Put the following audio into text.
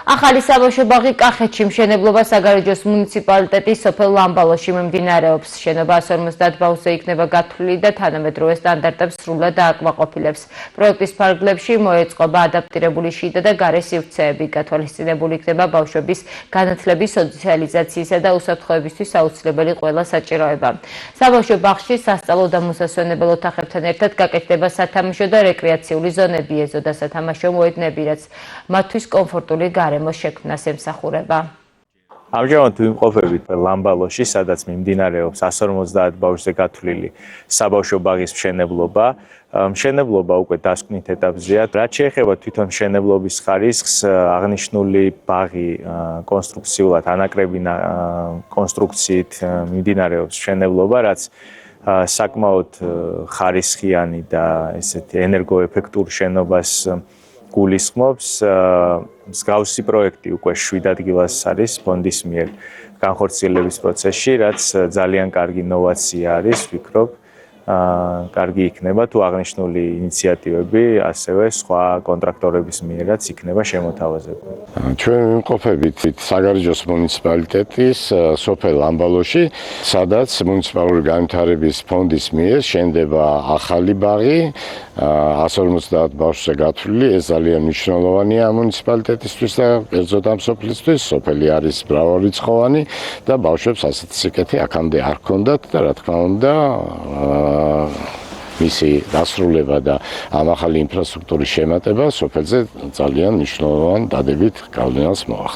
ახალი საბავშვო ბაღი კახეთში მშენებლობა საგარეჯოს მუნიციპალიტეტის სოფელ ლამბალოში მიმდინარეობს. შენობა 150 ბავშვზე იქნება გათვლილი და თანამედროვე სტანდარტებს სრულად ააკმაყოფილებს. პროექტის ფარგლებში მოეწყობა ადაპტირებული შიდა და გარე სივრცეები. გათვალისწინებული იქნება ბავშვების განათლების, სოციალიზაციისა და უსაფრთხოებისთვის აუცილებელი ყველა საჭიროება. საბავშვო ბაღში სასწავლო და მოსასვენებელ ოთახებთან ერთად გაკეთდება სათამაშო და რეკრეაციული ზონები, ეზო და სათამაშო მოედნები, რაც მათთვის კომფორტული გარემოს შექმნას ემსახურება. ამჟამად ვიმყოფებით ლამბალოში, სადაც მიმდინარეობს 150 ბავშვზე გათვლილი საბავშვო ბაღის მშენებლობა. მშენებლობა უკვე დასკვნით ეტაპზეა. რაც შეეხება თვითონ მშენებლობის ხარისხს, აღნიშნული ბაღი კონსტრუქციულად ანაკრები კონსტრუქციით მიმდინარეობს მშენებლობა, რაც საკმაოდ ხარისხიანი და ესეთი ენერგოეფექტურ შენობას გულისხმობს. მსგავსი პროექტი უკვე 7 ადგილას არის ფონდის მიერ განხორციელების პროცესში, რაც ძალიან კარგი ნოვაცია არის, ვფიქრობ. კარგი იქნება თუ აღნიშნული ინიციატივები ასევე სხვა კონტრაქტორების მიერაც იქნება შემოთავაზებული. ჩვენ ვიმყოფებით საგარეჯოს მუნიციპალიტეტის სოფელ ლამბალოში, სადაც მუნიციპალური განვითარების ფონდის მიერ შენდება ახალი ბაღი, 150 ბავშვზე გათვლილი. ეს ძალიან მნიშვნელოვანია მუნიციპალიტეტისთვის და კერძოდ ამ სოფლისთვის. სოფელი არის მრავალრიცხოვანი და ბავშვებს ასეთი სიკეთე აქამდე არ ჰქონდათ და რა თქმა უნდა მისი დასრულება და ამ ახალი ინფრასტრუქტურის შემატება სოფელზე ძალიან მნიშვნელოვან დადებით გავლენას მოახდენს.